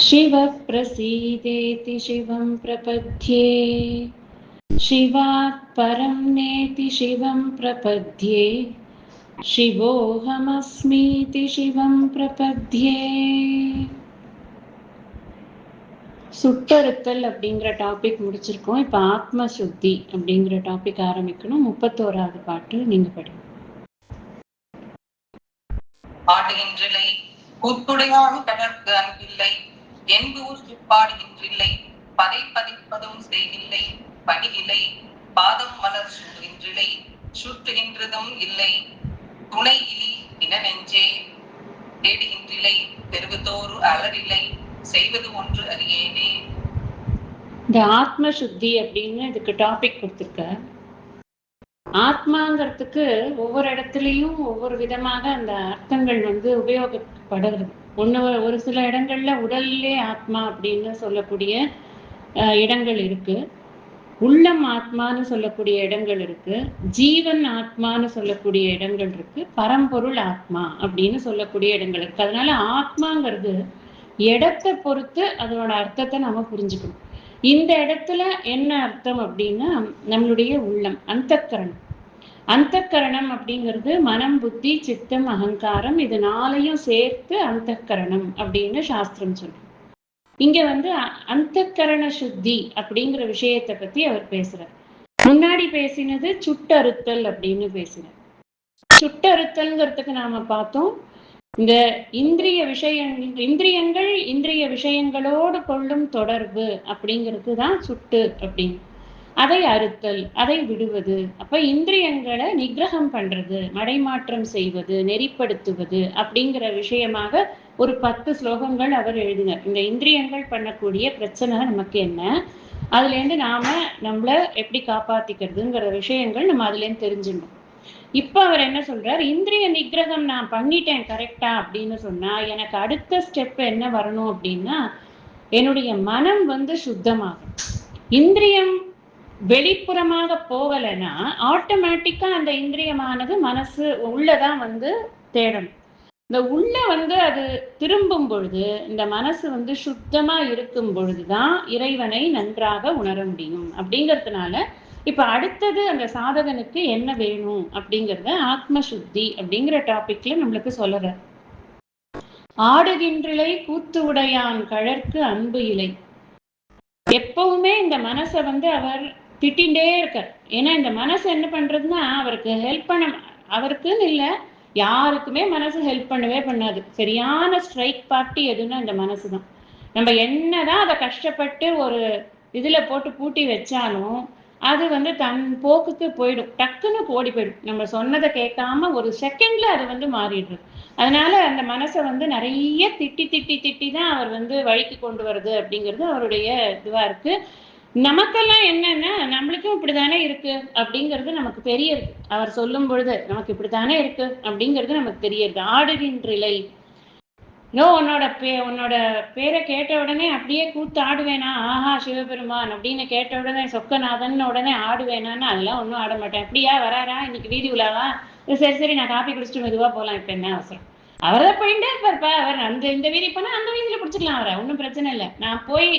शिवः प्रसीदेति शिवं प्रपद्ये, शिवात् परं नेति शिवं प्रपद्ये, शिवोऽहमस्मीति शिवं प्रपद्ये. சுட்டறுத்தல் அப்படிங்கிற டாபிக் முடிச்சிருக்கோம். இப்ப ஆத்ம சுத்தி அப்படிங்கிற டாபிக் ஆரம்பிக்கணும். 31வது பாட்டு நீங்க படிங்க. பாடுகின்றில்லை கூத்துடையான் கடற்கு அன்பில்லை, என்பூர் பாடுகின்றில்லை, பதை பதிப்பதும் செய்கில்லை, பணியில்லை, பாதம் மலர் சூடுகின்றில்லை, சுட்டுகின்றதும் இல்லை, துணை இலி இன நெஞ்சே தேடுகின்றில்லை, தெருவுதோறு அலரில்லை, செய்வது ஒன்று அறியேனே. இந்த ஆத்ம சுத்தி அப்படின்னு இதுக்கு டாபிக் கொடுத்திருக்க. ஆத்மாங்கிறதுக்கு ஒவ்வொரு இடத்துலையும் ஒவ்வொரு விதமாக அந்த அர்த்தங்கள் உபயோகப்படுகிறது. ஒரு சில இடங்கள்ல உடல்லே ஆத்மா அப்படின்னு சொல்லக்கூடிய இடங்கள் இருக்கு, உள்ளம் ஆத்மான்னு சொல்லக்கூடிய இடங்கள் இருக்கு, ஜீவன் ஆத்மான்னு சொல்லக்கூடிய இடங்கள் இருக்கு, பரம்பொருள் ஆத்மா அப்படின்னு சொல்லக்கூடிய இடங்கள் இருக்கு. அதனால ஆத்மாங்கிறது இடத்தை பொறுத்து அதனோட அர்த்தத்தை நம்ம புரிஞ்சுக்கணும். இந்த இடத்துல என்ன அர்த்தம் அப்படின்னா நம்மளுடைய உள்ளம், அந்தக்கரணம். அந்தக்கரணம் அப்படிங்கிறது மனம், புத்தி, சித்தம், அகங்காரம், இது நாளையும் சேர்த்து அந்தக்கரணம் அப்படின்னு சாஸ்திரம் சொல்றோம். இங்க அந்தக்கரண சுத்தி அப்படிங்கிற விஷயத்தை பத்தி அவர் பேசுறார். முன்னாடி பேசினது சுட்டறுத்தல் அப்படின்னு பேசினார். சுட்டறுத்தல்ங்கிறதுக்கு நாம பார்த்தோம், இந்த இந்திரியங்கள் இந்திரிய விஷயங்களோடு கொள்ளும் தொடர்பு அப்படிங்கிறது தான் சுட்டு அப்படின்னு. அதை அறுத்தல், அதை விடுவது. அப்ப இந்திரியங்களை நிகிரகம் பண்றது, மடைமாற்றம் செய்வது, நெறிப்படுத்துவது அப்படிங்கிற விஷயமாக ஒரு 10 ஸ்லோகங்கள் அவர் எழுதினார். இந்த இந்திரியங்கள் பண்ணக்கூடிய பிரச்சனை நமக்கு என்ன, அதுல இருந்து நாம நம்மள எப்படி காப்பாத்திக்கிறதுங்கிற விஷயங்கள் நம்ம அதுல இருந்து தெரிஞ்சுக்கணும். இப்ப அவர் என்ன சொல்றார், இந்திரிய நிகிரகம் நான் பண்ணிட்டேன் கரெக்டா அப்படின்னு சொன்னா எனக்கு அடுத்த ஸ்டெப் என்ன வரணும் அப்படின்னா, என்னுடைய மனம் சுத்தமாகும். இந்திரியம் வெளிப்புறமாக போகலைன்னா ஆட்டோமேட்டிக்கா அந்த இந்திரியமானது மனசு உள்ளதான் தேடணும். இந்த உள்ள அது திரும்பும் பொழுது, இந்த மனசு சுத்தமா இருக்கும் பொழுதுதான் இறைவனை நன்றாக உணர முடியும். அப்படிங்கிறதுனால இப்ப அடுத்தது அந்த சாதகனுக்கு என்ன வேணும் அப்படிங்கிறத ஆத்ம சுத்தி அப்படிங்கிற டாபிக்ல நம்மளுக்கு சொல்லுற. ஆடுகின்றிலை கூத்து உடையான் கழற்கு அன்பு இலை. எப்பவுமே இந்த மனசை அவர் திட்டின்டே இருக்கார். ஏன்னா இந்த மனசு என்ன பண்றதுன்னா அவருக்கு ஹெல்ப் பண்ண, அவருக்குன்னு இல்லை யாருக்குமே மனசு ஹெல்ப் பண்ணவே பண்ணாது. சரியான ஸ்ட்ரைக் பார்ட்டி எதுன்னா இந்த மனசு தான். நம்ம என்னதான் அதை கஷ்டப்பட்டு ஒரு இதுல போட்டு பூட்டி வச்சாலும் அது தன் போக்குக்கு போயிடும், டக்குன்னு ஓடி போயிடும். நம்ம சொன்னதை கேட்காம ஒரு செகண்ட்ல அது மாறிடுறது. அதனால அந்த மனசை நிறைய திட்டி திட்டி திட்டி தான் அவர் வழிக்கு கொண்டு வருது அப்படிங்கிறது அவருடைய இதுவா இருக்கு. நமக்கெல்லாம் என்னன்னா நம்மளுக்கும் இப்படித்தானே இருக்கு அப்படிங்கிறது நமக்கு தெரியுது. அவர் சொல்லும் பொழுது நமக்கு இப்படித்தானே இருக்கு அப்படிங்கிறது நமக்கு தெரியுது. ஆடுகின்றிலை, உன்னோட பேரை கேட்ட உடனே அப்படியே கூத்து ஆடுவேனா, ஆஹா சிவபெருமான் அப்படின்னு கேட்ட உடனே சொக்கநாதன் உடனே ஆடுவேனான்னு அதெல்லாம் ஒன்றும் ஆட மாட்டேன். அப்படியா வராரா இன்னைக்கு வீதி உலாவா, சரி சரி நான் காப்பி குடிச்சிட்டு மெதுவா போகலாம், இப்ப என்ன அவசரம், அவர்தான் போயிட்டே இருப்பாருப்பா, அவர் இந்த வீதி போனா அந்த வீதியில பிடிச்சிக்கலாம், அவரை ஒன்றும் பிரச்சனை இல்லை. நான் போய்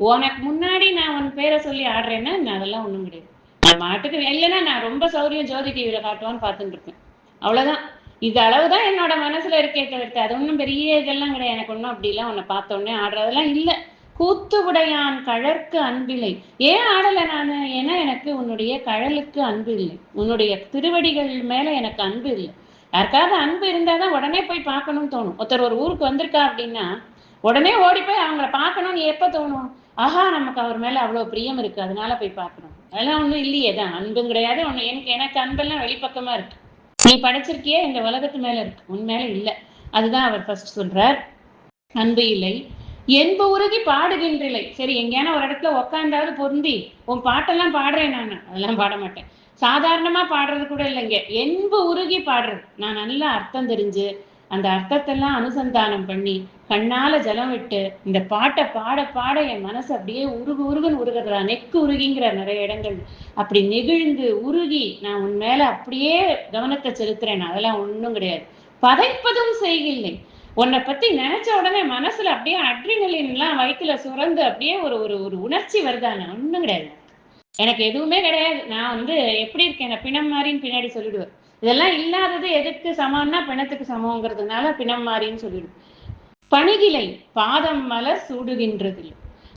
உனக்கு முன்னாடி நான் உன் பேரை சொல்லி ஆடுறேன்னா அதெல்லாம் ஒன்றும் கிடையாது. நான் மாட்டுக்கு இல்லைன்னா நான் ரொம்ப சௌரியம் ஜோதி டிவியில காட்டுவான்னு பார்த்துட்டு இருக்கேன், அவ்வளவுதான். இது அளவுதான் என்னோட மனசுல இருக்கே தவிர்த்து அது ஒன்றும் பெரிய இதெல்லாம் கிடையாது. எனக்கு ஒன்றும் அப்படிலாம் உன்னை பார்த்த உடனே ஆடுறதெல்லாம் இல்லை. கூத்து உடையான் கழற்கு அன்பில்லை. ஏன் ஆடலை நான், ஏன்னா எனக்கு உன்னுடைய கழலுக்கு அன்பு இல்லை, உன்னுடைய திருவடிகள் மேல எனக்கு அன்பு இல்லை. யாருக்காவது அன்பு இருந்தாதான் உடனே போய் பார்க்கணும்னு தோணும். ஒருத்தர் ஒரு ஊருக்கு வந்திருக்கா அப்படின்னா உடனே ஓடி போய் அவங்கள பார்க்கணும்னு எப்ப தோணும், ஆஹா நமக்கு அவர் மேல அவ்வளவு பிரியம் இருக்கு அதனால போய் பார்க்கணும். அதெல்லாம் ஒன்றும் இல்லையே தான், அன்பும் கிடையாது ஒண்ணு. எனக்கு அன்பெல்லாம் வெளிப்பக்கமா இருக்கு. நீ படைச்சிருக்கியே இந்த உலகத்து மேல இருக்கு, உன் மேல இல்லை. அதுதான் அவர் ஃபர்ஸ்ட் சொல்றார். அன்பு இல்லை, என்பு உருகி பாடுகின்றில்லை. சரி எங்கேயான ஒரு இடத்துல உக்காந்தாவது பொருந்தி உன் பாட்டெல்லாம் பாடுறேன் நான், அதெல்லாம் பாட மாட்டேன். சாதாரணமா பாடுறது கூட இல்லைங்க, என்பு உருகி பாடுறது. நான் நல்லா அர்த்தம் தெரிஞ்சு அந்த அர்த்தத்தெல்லாம் அனுசந்தானம் பண்ணி கண்ணால ஜலம் விட்டு இந்த பாட்டை பாட பாட என் மனசு அப்படியே உருகுன்னு உருகிறதா, நெக்கு உருகிங்கிற நிறைய இடங்கள் அப்படி நெகிழ்ந்து உருகி நான் உன் மேல அப்படியே கவனத்தை செலுத்துறேன். அதெல்லாம் ஒண்ணும் கிடையாது. பதைப்பதும் செய்கில்லை. உன்னை பத்தி நினைச்ச உடனே மனசுல அப்படியே அட்ரினலின் எல்லாம் வயிற்றுல சுரந்து அப்படியே ஒரு ஒரு ஒரு உணர்ச்சி வருதானே? ஒண்ணும் கிடையாது. எனக்கு எதுவுமே கிடையாது. நான் வந்து எப்படி இருக்கேன், பிணம் மாறின்னு பின்னாடி சொல்லிடுவேன். இதெல்லாம் இல்லாதது எதுக்கு சமம்னா பிணத்துக்கு சமங்கிறதுனால பிணம் மாறின்னு சொல்லிடுவேன். பணிகிலை பாதம் மலர் சூடுகின்றது.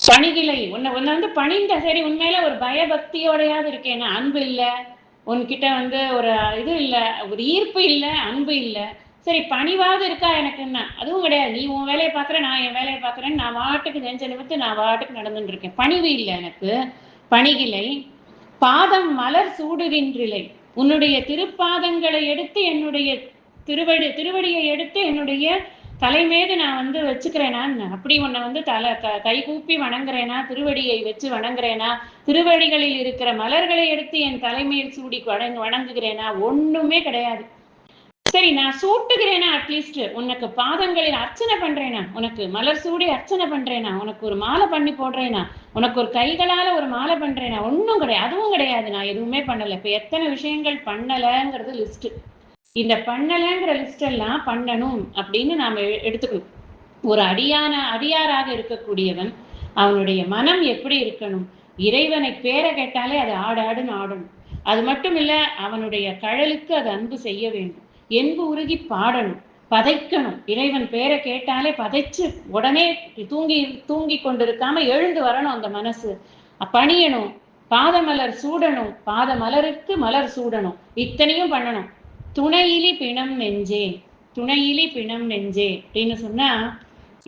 பணிகிலை உன்னை வந்து பணிந்த, சரி உண்மையில ஒரு பயபக்தியோடையாவது இருக்கேன், அன்பு இல்லை உன்கிட்ட வந்து ஒரு இது இல்லை, ஒரு ஈர்ப்பு இல்லை, அன்பு இல்லை, சரி பணிவாவது இருக்கா எனக்குன்னா அதுவும் கிடையாது. நீ உன் வேலையை பார்க்குற, நான் என் வேலையை பார்க்குறேன்னு நான் வாட்டுக்கு நெஞ்ச நிமித்து நான் வாட்டுக்கு நடந்துட்டு இருக்கேன். பணிவு இல்லை எனக்கு. பணிகிலை பாதம் மலர் சூடுகின்றிலை. உன்னுடைய திருப்பாதங்களை எடுத்து என்னுடைய திருவடியை எடுத்து என்னுடைய தலைமீது நான் வந்து வச்சுக்கிறேனா? அப்படி உன்னை வந்து கை கூப்பி வணங்குறேனா? திருவடியை வச்சு வணங்குறேனா? திருவடிகளில் இருக்கிற மலர்களை எடுத்து என் தலைமையில் சூடி வணங்குகிறேனா? ஒண்ணுமே கிடையாது. சரி நான் சூட்டுகிறேனா? அட்லீஸ்ட் உனக்கு பாதங்களில் அர்ச்சனை பண்றேனா? உனக்கு மலர் சூடி அர்ச்சனை பண்றேனா? உனக்கு ஒரு மாலை பண்ணி போடுறேனா? உனக்கு ஒரு கைகளால ஒரு மாலை பண்றேனா? ஒன்றும் கிடையாது. அதுவும் கிடையாது. நான் எதுவுமே பண்ணலை. இப்ப எத்தனை விஷயங்கள் பண்ணலைங்கிறது லிஸ்ட். இந்த பண்ணலைங்கிற லிஸ்ட் எல்லாம் பண்ணணும் அப்படின்னு நாம எடுத்துக்கணும். ஒரு அடியாராக இருக்கக்கூடியவன் அவனுடைய மனம் எப்படி இருக்கணும்? இறைவனை பேரை கேட்டாலே அது ஆடாடுன்னு ஆடணும். அது மட்டும் இல்ல, அவனுடைய கழலுக்கு அது அன்பு செய்ய வேண்டும். என்பு உருகி பாடணும், பதைக்கணும். இறைவன் பேரை கேட்டாலே பதைச்சு உடனே தூங்கி கொண்டிருக்காம எழுந்து வரணும். அந்த மனசு பணியணும், பாதமலர் சூடணும், பாத மலருக்கு மலர் சூடணும், இத்தனையும் பண்ணணும். துணையிலி பிணம் நெஞ்சே, துணையிலி பிணம் நெஞ்சே அப்படின்னு சொன்னா,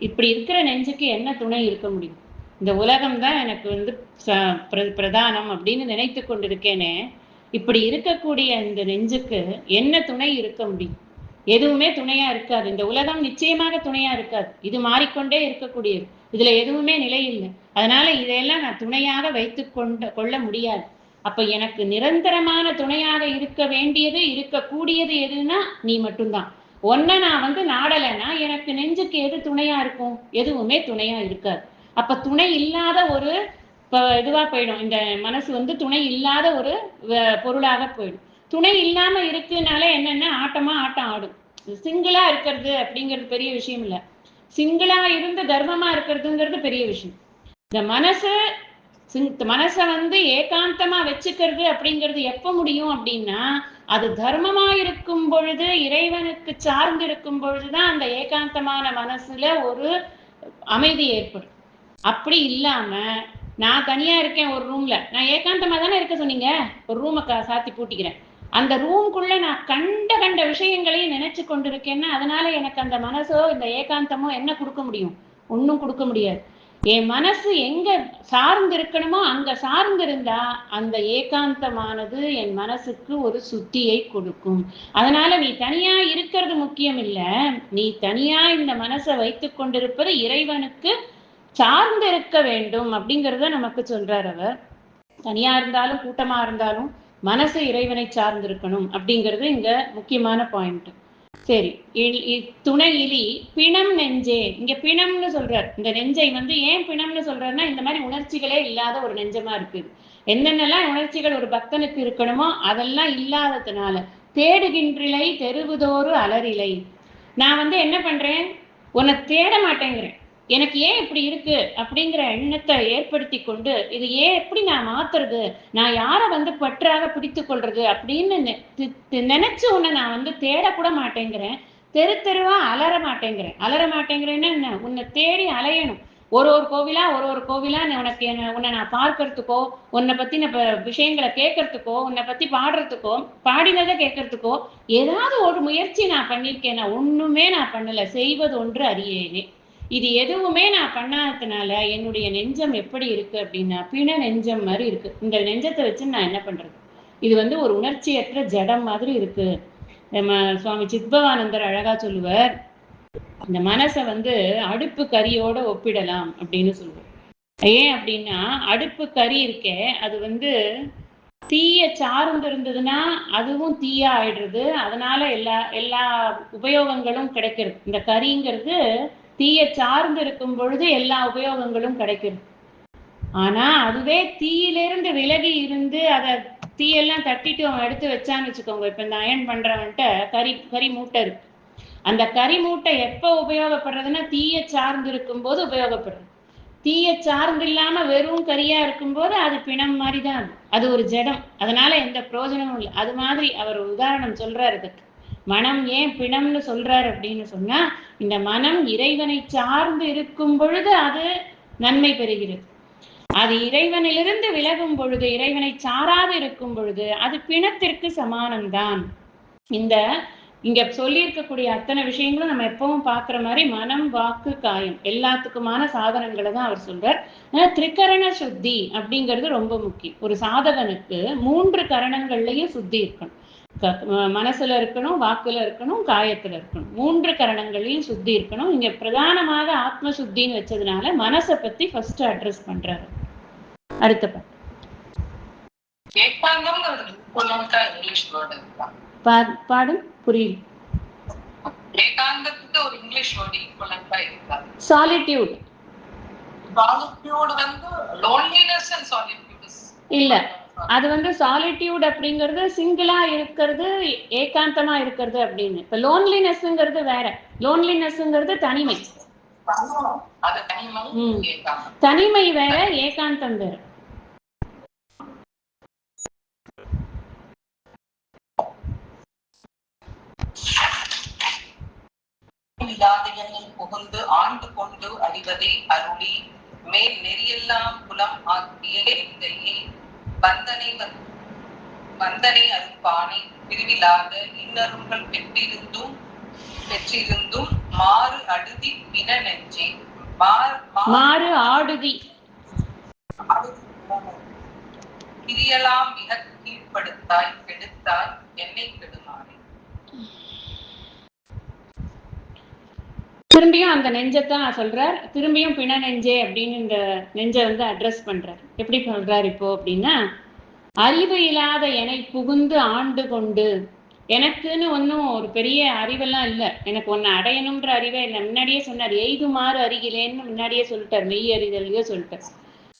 இப்படி இருக்கிற நெஞ்சுக்கு என்ன துணை இருக்க முடியும்? இந்த உலகம்தான் எனக்கு வந்து பிரதானம் அப்படின்னு நினைத்து கொண்டிருக்கேனே, இப்படி இருக்கக்கூடிய இந்த நெஞ்சுக்கு என்ன துணை இருக்க முடியும்? எதுவுமே துணையா இருக்காது. இந்த உலகம் நிச்சயமாக துணையா இருக்காது. இது மாறிக்கொண்டே இருக்கக்கூடியது. இதுல எதுவுமே நிலை இல்லை. அதனால இதையெல்லாம் நான் துணையாக வைத்து கொள்ள முடியாது. அப்ப எனக்கு நிரந்தரமான துணையாக இருக்க வேண்டியது, இருக்கக்கூடியது எதுன்னா நீ மட்டும்தான். ஒன்ன நான் வந்து நாடலைன்னா எனக்கு நெஞ்சுக்கு எது துணையா இருக்கும்? எதுவுமே துணையா இருக்காது. அப்ப துணை இல்லாத ஒரு இதுவா போயிடும். இந்த மனசு வந்து துணை இல்லாத ஒரு பொருளாக போயிடும். துணை இல்லாம இருக்குனால என்னன்னா ஆட்டம் ஆடும். சிங்கிளா இருக்கிறது அப்படிங்கிறது பெரிய விஷயம் இல்லை. சிங்கிளா இருந்து தர்மமா இருக்கிறதுங்கிறது பெரிய விஷயம். இந்த மனசை வந்து ஏகாந்தமா வச்சுக்கிறது அப்படிங்கிறது எப்ப முடியும் அப்படின்னா, அது தர்மமா இருக்கும் பொழுது, இறைவனுக்கு சார்ந்து இருக்கும் பொழுதுதான் அந்த ஏகாந்தமான மனசுல ஒரு அமைதி ஏற்படும். அப்படி இல்லாம நான் தனியா இருக்கேன் ஒரு ரூம்ல, நான் ஏகாந்தமா தானே இருக்க சொன்னீங்க, ஒரு ரூமை சாத்தி பூட்டிக்கிறேன், அந்த ரூம்குள்ள நான் கண்ட விஷயங்களையும் நினைச்சு கொண்டிருக்கேன்னா, அதனால எனக்கு அந்த மனசோ இந்த ஏகாந்தமோ என்ன கொடுக்க முடியும்? ஒன்றும் கொடுக்க முடியாது. என் மனசு எங்க சார்ந்து இருக்கணுமோ அங்க சார்ந்து இருந்தா அந்த ஏகாந்தமானது என் மனசுக்கு ஒரு சுத்தியை கொடுக்கும். அதனால நீ தனியா இருக்கிறது முக்கியம் இல்ல, நீ தனியா இந்த மனசை வைத்து கொண்டிருப்பது இறைவனுக்கு சார்ந்து இருக்க வேண்டும் அப்படிங்கிறத நமக்கு சொல்றார் அவர். தனியா இருந்தாலும் கூட்டமா இருந்தாலும் மனசு இறைவனை சார்ந்து இருக்கணும் அப்படிங்கிறது இங்க முக்கியமான பாயிண்ட். சரி, துணை இலி பிணம் நெஞ்சே, இங்க பிணம்னு சொல்றார். இந்த நெஞ்சை வந்து ஏன் பிணம்னு சொல்றாருன்னா, இந்த மாதிரி உணர்ச்சிகளே இல்லாத ஒரு நெஞ்சமா இருக்குது. என்னென்னலாம் உணர்ச்சிகள் ஒரு பக்தனுக்கு இருக்கணுமோ அதெல்லாம் இல்லாததுனால தேடுகின்றிலை தெருவுதோறு அலறிலை. நான் வந்து என்ன பண்றேன், உன்னை தேட மாட்டேங்கிறேன். எனக்கு ஏன் இப்படி இருக்கு அப்படிங்கிற எண்ணத்தை ஏற்படுத்தி கொண்டு, இது ஏன் எப்படி நான் மாத்துறது, நான் யாரை வந்து பற்றாக பிடித்து கொள்றது அப்படின்னு நினைச்சு உன்னை நான் வந்து தேடக்கூட மாட்டேங்கிறேன். தெருவா அலற மாட்டேங்கிறேன்னா என்ன, உன்னை தேடி அலையணும். ஒரு கோவிலா உனக்கு உன்னை நான் பார்க்கறதுக்கோ, உன்னை பத்தின விஷயங்களை கேட்கறதுக்கோ, உன்னை பத்தி பாடுறதுக்கோ, பாடினதை கேட்கறதுக்கோ ஏதாவது ஒரு முயற்சி நான் பண்ணியிருக்கேன்? ஒண்ணுமே நான் பண்ணல. செய்வது ஒன்று அறியேனே. இது எதுவுமே நான் பண்ணாததுனால என்னுடைய நெஞ்சம் எப்படி இருக்கு அப்படின்னா பிண நெஞ்சம் மாதிரி இருக்கு. இந்த நெஞ்சத்தை வச்சு நான் என்ன பண்றது? இது வந்து ஒரு உணர்ச்சியற்ற ஜடம் மாதிரி இருக்கு. நம்ம சுவாமி சித்பவானந்தர் அழகா சொல்லுவார், இந்த மனசை வந்து அடுப்பு கரியோட ஒப்பிடலாம் அப்படின்னு சொல்லுவார். ஏன் அப்படின்னா, அடுப்பு கரி இருக்கே அது வந்து தீய சார்ந்து இருந்ததுன்னா அதுவும் தீயா ஆயிடுறது. அதனால எல்லா உபயோகங்களும் கிடைக்கிறது. இந்த கரிங்கிறது தீய சார்ந்து இருக்கும் பொழுது எல்லா உபயோகங்களும் கிடைக்கிறது. ஆனா அதுவே தீயிலிருந்து விலகி இருந்து அதை தீயெல்லாம் தட்டிட்டு அவன் எடுத்து வச்சான்னு வச்சுக்கோங்க. இப்ப இந்த அயன் பண்றவன்ட்ட கறி மூட்டை இருக்கு, அந்த கரிமூட்டை எப்ப உபயோகப்படுறதுன்னா தீய சார்ந்து இருக்கும் போது உபயோகப்படுறது. தீய சார்ந்து இல்லாம வெறும் கரியா இருக்கும்போது அது பிணம் மாதிரி தான். அது ஒரு ஜடம், அதனால எந்த பிரயோஜனமும் இல்லை. அது மாதிரி அவர் உதாரணம் சொல்றாரு. அதுக்கு மனம் ஏன் பிணம்னு சொல்றாரு அப்படின்னு சொன்னா, இந்த மனம் இறைவனை சார்ந்து இருக்கும் பொழுது அது நன்மை பெறுகிறது. அது இறைவனிலிருந்து விலகும் பொழுது, இறைவனை சாராது இருக்கும் பொழுது அது பிணத்திற்கு சமானம்தான். இந்த இங்க சொல்லி இருக்கக்கூடிய அத்தனை விஷயங்களும் நம்ம எப்பவும் பாக்குற மாதிரி மனம், வாக்கு, காயம் எல்லாத்துக்குமான சாதனங்களை தான் அவர் சொல்றார். திரிகரண சுத்தி அப்படிங்கிறது ரொம்ப முக்கியம். ஒரு சாதகனுக்கு 3 கரணங்கள்லயும் சுத்தி இருக்கணும். மனசுல இருக்கணும், வாக்குல இருக்கணும், காயத்துல இருக்கணும். 3 கரணங்களையும் சுத்தி இருக்கணும். இங்க பிரதானமாக ஆத்ம சுத்தின்னு வச்சதுனால மனசை பத்தி ஃபர்ஸ்ட் அட்ரஸ் பண்றாரு. அடுத்த பாடும் புரியுது. ஏகாந்தத்துக்கு ஒரு இங்கிலீஷ் வேர்ட் ஈக்குவலன்ட்டா இருக்கா? சாலிட்யூட். சாலிட்யூட் வந்து லோன்லினஸ் அண்ட் சாலிட்யூட் இல்ல. அது வந்து சாலிட்யூட் அப்படிங்கிறது சிங்கிளா இருக்கிறது, ஏகாந்தமா இருக்கிறது அப்படின்னு. இப்ப லோன்லினஸ்ங்கிறது வேற. லோன்லினஸ்ங்கிறது தனிமை. அது தனிமை. தனிமை வேற, ஏகாந்தம் வேற. புகுந்து ஆண்டு கொண்டு அறிவதை அருளி மேல் நெறியெல்லாம் புலம் ஆக்கிய எந்தையே வந்தனை அருப்பானை பிரிவிலாத இன்னருங்கள் பெற்றிருந்தும் மாறு அடுதி பின நெஞ்சே மாறு ஆடுதி பிரியலாம் மிக கீழ்ப்படுத்தாய் கெடுத்தாய் என்னை கெடுமாறே. திரும்பியும் அந்த நெஞ்சத்தான் சொல்றார். திரும்பியும் பிண நெஞ்சே அப்படின்னு இந்த நெஞ்சை வந்து அட்ரஸ் பண்றார். எப்படி சொல்றார் இப்போ அப்படின்னா, அறிவு இல்லாத என்னை புகுந்து ஆண்டு கொண்டு, எனக்குன்னு ஒன்றும் ஒரு பெரிய அறிவெல்லாம் இல்லை, எனக்கு ஒன்று அடையணுன்ற அறிவே இல்லை. முன்னாடியே சொன்னார், எய்துமாறு அறிகிலேன்னு முன்னாடியே சொல்லிட்டார். மெய் அறிதலையோ சொல்லிட்டார்.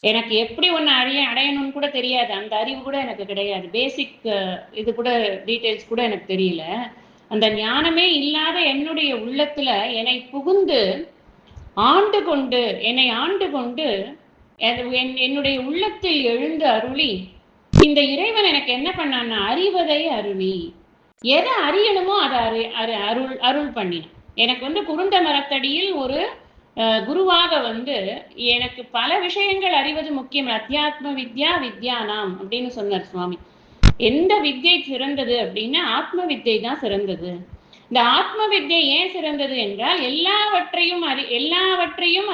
எனக்கு எப்படி ஒன்று அடையணும்னு கூட தெரியாது. அந்த அறிவு கூட எனக்கு கிடையாது. பேசிக் இது கூட டீட்டெயில்ஸ் கூட எனக்கு தெரியல. அந்த ஞானமே இல்லாத என்னுடைய உள்ளத்துல என்னை புகுந்து ஆண்டு கொண்டு, என்னை ஆண்டு கொண்டு என்னுடைய உள்ளத்தில் எழுந்து அருளி, இந்த இறைவன் எனக்கு என்ன பண்ணான்னா அறிவதை அருளி, எதை அறியணுமோ அதை அருள் பண்ணினான். எனக்கு வந்து குருந்த மரத்தடியில் ஒரு குருவாக வந்து எனக்கு பல விஷயங்கள் அறிவது முக்கியம். அத்தியாத்ம வித்யா வித்யானாம் அப்படின்னு சொன்னார் சுவாமி. எந்த வித்யை சிறந்தது அப்படின்னா ஆத்ம வித்யை தான் சிறந்தது. இந்த ஆத்ம வித்யை ஏன் சிறந்தது என்றால் எல்லாவற்றையும்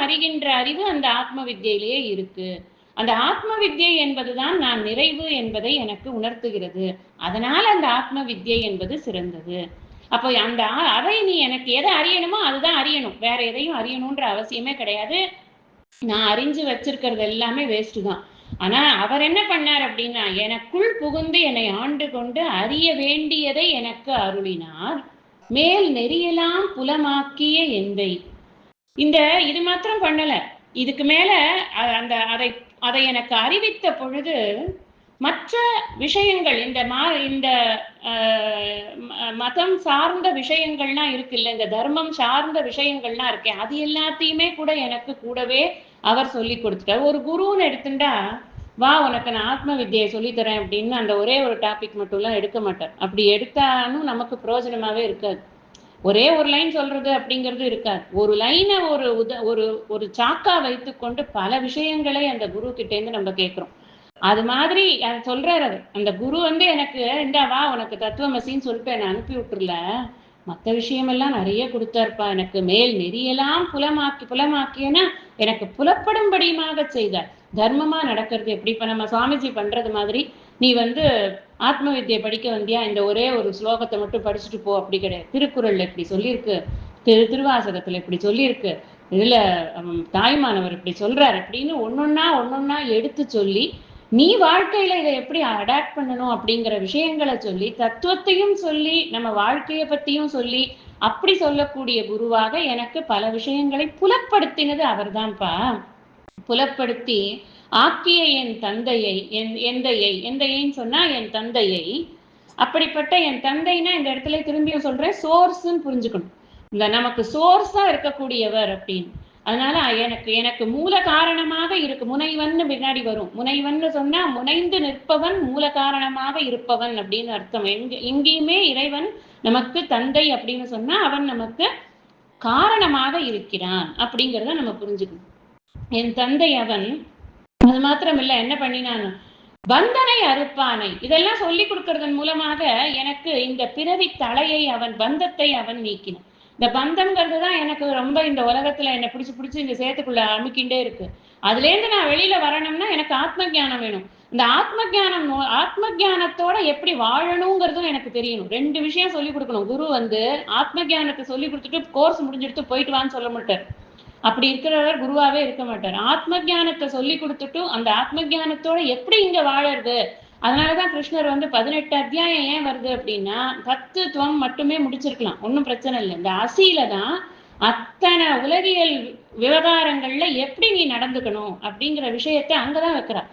அறிகின்ற அறிவு அந்த ஆத்ம வித்யிலேயே இருக்கு. அந்த ஆத்ம வித்யை என்பதுதான் நான் நிறைவு என்பதை எனக்கு உணர்த்துகிறது. அதனால அந்த ஆத்ம வித்யை என்பது சிறந்தது. அப்போ அதை நீ எனக்கு எதை அறியணுமோ அதுதான் அறியணும், வேற எதையும் அறியணும்ன்ற அவசியமே கிடையாது. நான் அறிஞ்சு வச்சிருக்கிறது எல்லாமே வேஸ்ட் தான். ஆனா அவர் என்ன பண்ணார் அப்படின்னா, எனக்குள் புகுந்து என்னை ஆண்டு கொண்டு அறிய வேண்டியதை எனக்கு அருளினார். மேல் நெறியெல்லாம் புலமாக்கிய எந்தை. இது மாத்திரம் பண்ணல, இதுக்கு மேல அதை எனக்கு அறிவித்த பொழுது மற்ற விஷயங்கள், இந்த மதம் சார்ந்த விஷயங்கள்லாம் இருக்கு இல்ல, இந்த தர்மம் சார்ந்த விஷயங்கள்லாம் இருக்கேன், அது எல்லாத்தையுமே கூட எனக்கு கூடவே அவர் சொல்லி கொடுத்துட்டார். ஒரு குருன்னு எடுத்துட்டா, வா உனக்கு நான் ஆத்ம வித்தியை சொல்லித்தரேன் அப்படின்னு அந்த ஒரே ஒரு டாபிக் மட்டும்லாம் எடுக்க மாட்டார். அப்படி எடுத்தாலும் நமக்கு பிரயோஜனமாவே இருக்காது. ஒரே ஒரு லைன் சொல்றது அப்படிங்கிறது இருக்காது. ஒரு லைனை ஒரு சாக்கா வைத்துக்கொண்டு பல விஷயங்களை அந்த குரு கிட்டேருந்து நம்ம கேட்கிறோம். அது மாதிரி சொல்றாரு அவர். அந்த குரு வந்து எனக்கு இந்தா வா உனக்கு தத்துவமசின்னு சொல்லிட்டு என்னை அனுப்பி விட்டுருல, மற்ற விஷயமெல்லாம் நிறைய கொடுத்தாருப்பா. எனக்கு மேல் நெறியெல்லாம் புலமாக்கியனா எனக்கு புலப்படும்படியுமாக செய்தார். தர்மமா நடக்கிறது எப்படி? இப்ப நம்ம சுவாமிஜி பண்றது மாதிரி நீ வந்து ஆத்ம வித்தியை படிக்க வந்தியா, இந்த ஒரே ஒரு ஸ்லோகத்தை மட்டும் படிச்சுட்டு போ, அப்படி கிடையாது. திருக்குறள்ல இப்படி சொல்லியிருக்கு, திருவாசகத்துல இப்படி சொல்லியிருக்கு, இதுல தாய்மானவர் இப்படி சொல்றாரு அப்படின்னு ஒன்னொன்னா எடுத்து சொல்லி, நீ வாழ்க்கையில இதை எப்படி அடாப்ட் பண்ணணும் அப்படிங்கிற விஷயங்களை சொல்லி, தத்துவத்தையும் சொல்லி, நம்ம வாழ்க்கையை பத்தியும் சொல்லி, அப்படி சொல்லக்கூடிய குருவாக எனக்கு பல விஷயங்களை புலப்படுத்தினது அவர்தான்ப்பா. புலப்படுத்தி ஆக்கிய என் தந்தையை, எந்தையைன்னு சொன்னா என் தந்தையை. அப்படிப்பட்ட என் தந்தைனா இந்த இடத்துல திரும்பியும் சொல்றேன், சோர்ஸ்ன்னு புரிஞ்சுக்கணும். இந்த நமக்கு சோர்ஸா இருக்கக்கூடியவர் அப்படின்னு. அதனால எனக்கு மூல காரணமாக இருக்கு. முனைவன்னு பின்னாடி வரும். முனைவன்னு சொன்னா முனைந்து நிற்பவன், மூல காரணமாக இருப்பவன் அப்படின்னு அர்த்தம். எங்கேயுமே இறைவன் நமக்கு தந்தை அப்படின்னு சொன்னா அவன் நமக்கு காரணமாக இருக்கிறான் அப்படிங்கிறத நம்ம புரிஞ்சுக்கணும். என் தந்தை அவன். அது மாத்திரம் இல்ல, என்ன பண்ணினான், பந்தனை அறுப்பானை. இதெல்லாம் சொல்லி கொடுக்கறதன் மூலமாக எனக்கு இந்த பிறவி தலையை அவன், பந்தத்தை அவன் நீக்கினான். இந்த பந்தம்ங்கிறது தான் எனக்கு ரொம்ப இந்த உலகத்துல என்னை பிடிச்சு இந்த சேத்துக்குள்ள அமுக்கிண்டே இருக்கு. அதுல இருந்து நான் வெளியில வரணும்னா எனக்கு ஆத்ம ஞானம் வேணும். இந்த ஆத்ம ஞானத்தோட எப்படி வாழணுங்கிறதும் எனக்கு தெரியணும். 2 விஷயம் சொல்லி கொடுக்கணும். குரு ஆத்ம ஞானத்தை சொல்லி கொடுத்துட்டு கோர்ஸ் முடிஞ்சிட்டு போயிட்டு வான்னு சொல்ல மாட்டார். அப்படி இருக்கிறவர் குருவாவே இருக்க மாட்டார். ஆத்ம ஞானத்தை சொல்லி கொடுத்துட்டு அந்த ஆத்ம ஞானத்தோட எப்படி இங்க வாழறது. அதனாலதான் கிருஷ்ணர் 18 அத்தியாயம் ஏன் வருது அப்படின்னா, தத்துவம் மட்டுமே முடிச்சிருக்கலாம், ஒன்றும் பிரச்சனை இல்லை. இந்த அசியில தான் அத்தனை உலகியல் விவகாரங்கள்ல எப்படி நீ நடந்துக்கணும் அப்படிங்கிற விஷயத்தை அங்கதான் வைக்கிறா.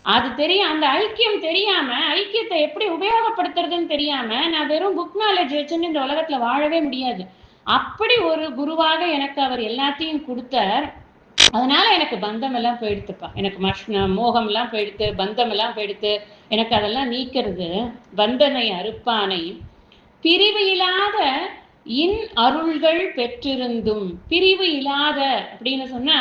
அது தெரியும். அந்த ஐக்கியம் தெரியாம, ஐக்கியத்தை எப்படி உபயோகப்படுத்துறதுன்னு தெரியாம நான் வெறும் புக் நாலேஜ் வச்சுன்னு இந்த உலகத்துல வாழவே முடியாது. அப்படி ஒரு குருவாக எனக்கு அவர் எல்லாத்தையும் கொடுத்தார். அதனால எனக்கு பந்தம் எல்லாம் போயிடுத்துப்பா. எனக்கு மோகம் எல்லாம் போயிடுத்து, பந்தம் எல்லாம் போயிடுத்து. எனக்கு அதெல்லாம் நீக்கிறது. பந்தனை அறுப்பானை பிரிவு இல்லாத இன் அருள்கள் பெற்றிருந்தும். பிரிவு இல்லாத அப்படின்னு சொன்னா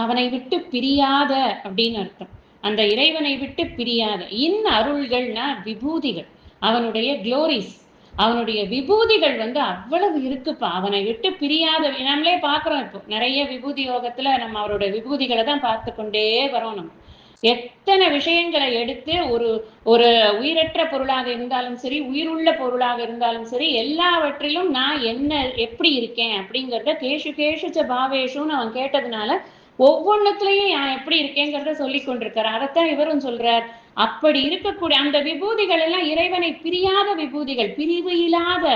அவனை விட்டு பிரியாத அப்படின்னு அர்த்தம். அந்த இறைவனை விட்டு பிரியாத. இன் அருள்கள்னா விபூதிகள், அவனுடைய குளோரிஸ், அவனுடைய விபூதிகள் அவ்வளவு இருக்குப்பா. அவனை விட்டு பிரியாத. நம்மளே பாக்குறோம் இப்போ நிறைய விபூதி யோகத்துல நம்ம அவரோட விபூதிகளை தான் பார்த்து கொண்டே வரோம். நம்ம எத்தனை விஷயங்களை எடுத்து ஒரு உயிரற்ற பொருளாக இருந்தாலும் சரி, உயிருள்ள பொருளாக இருந்தாலும் சரி, எல்லாவற்றிலும் நான் என்ன எப்படி இருக்கேன் அப்படிங்கிறத கேஷுச்ச பாவேஷுன்னு அவன் கேட்டதுனால ஒவ்வொன்றுத்துலயும் நான் எப்படி இருக்கேங்கிறத சொல்லி கொண்டிருக்காரு. அதைத்தான் இவரும் சொல்றார். அப்படி இருக்கக்கூடிய அந்த விபூதிகள் எல்லாம் இறைவனை பிரியாத விபூதிகள், பிரிவு இல்லாத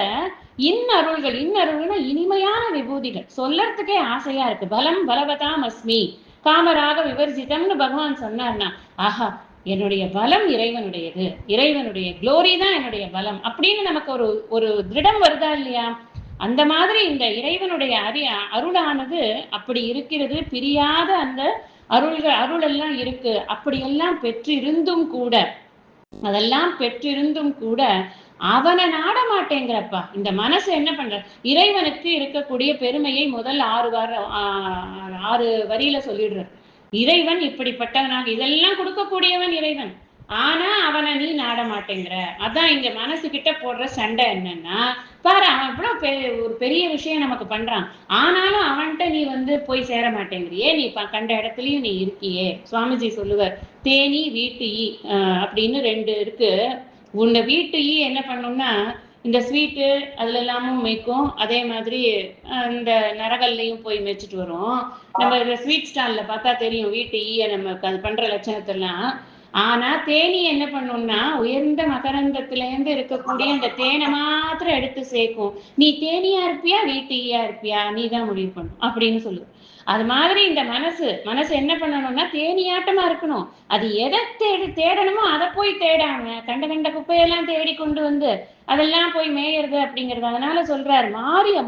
இன்னருள்கள். இன்னருள்னா இனிமையான விபூதிகள். சொல்லறதுக்கே ஆசையா இருக்கு. பலம் பலவதாம் அஸ்மி காமராக விவர்ஜிதம்னு பகவான் சொன்னார்னா, ஆஹா, என்னுடைய பலம் இறைவனுடையது, இறைவனுடைய குளோரி தான் என்னுடைய பலம் அப்படின்னு நமக்கு ஒரு திருடம் வருதா இல்லையா? அந்த மாதிரி இந்த இறைவனுடைய அருளானது அப்படி இருக்கிறது. பிரியாத அந்த அருள் எல்லாம் இருக்கு. அப்படியெல்லாம் பெற்றிருந்தும் கூட, அதெல்லாம் பெற்றிருந்தும் கூட அவனை நாட மாட்டேங்கிறப்பா. இந்த மனசு என்ன பண்ற, இறைவனுக்கு இருக்கக்கூடிய பெருமையை முதல் 6 வரியில சொல்லிடுற. இறைவன் இப்படிப்பட்டவனாக இதெல்லாம் கொடுக்கக்கூடியவன் இறைவன். ஆனா அவனை நீ நாட மாட்டேங்கிற. அதான் இங்க மனசு கிட்ட போடுற சண்டை என்னன்னா, பாரு அவன் இவ்வளவு ஒரு பெரிய விஷயம் நமக்கு பண்றான், ஆனாலும் அவன்கிட்ட நீ போய் சேர மாட்டேங்கிறியே, நீ கண்ட இடத்துலயும் நீ இருக்கியே. சுவாமிஜி சொல்லுவார், தேனி வீட்டு ஈ அப்படின்னு 2 இருக்கு. உன்னை வீட்டு ஈ என்ன பண்ணும்னா இந்த ஸ்வீட்டு அதுல எல்லாமும் மேய்க்கும், அதே மாதிரி இந்த நரகல்லையும் போய் மேய்ச்சிட்டு வரும். நம்ம இந்த ஸ்வீட் ஸ்டால்ல பார்த்தா தெரியும் வீட்டு ஈய நமக்கு அது பண்ற லட்சணத்தெல்லாம். ஆனா தேனி என்ன பண்ணும்னா உயர்ந்த மகரந்தத்துல இருந்து இருக்கக்கூடிய அந்த தேனை மாத்திரம் எடுத்து சேர்க்கும். நீ தேனியா இருப்பியா வீட்டு ஈயா இருப்பியா, நீ தான் முடிவு பண்ணும் அப்படின்னு சொல்லுது. அது மாதிரி இந்த மனசு என்ன பண்ணணும்னா தேனியாட்டமா இருக்கணும். அது எதை தேடணுமோ அதை போய் தேடாம கண்ட குப்பையெல்லாம் தேடி கொண்டு அதெல்லாம் போய் மேயறது அப்படிங்கிறது. அதனால சொல்றாரு,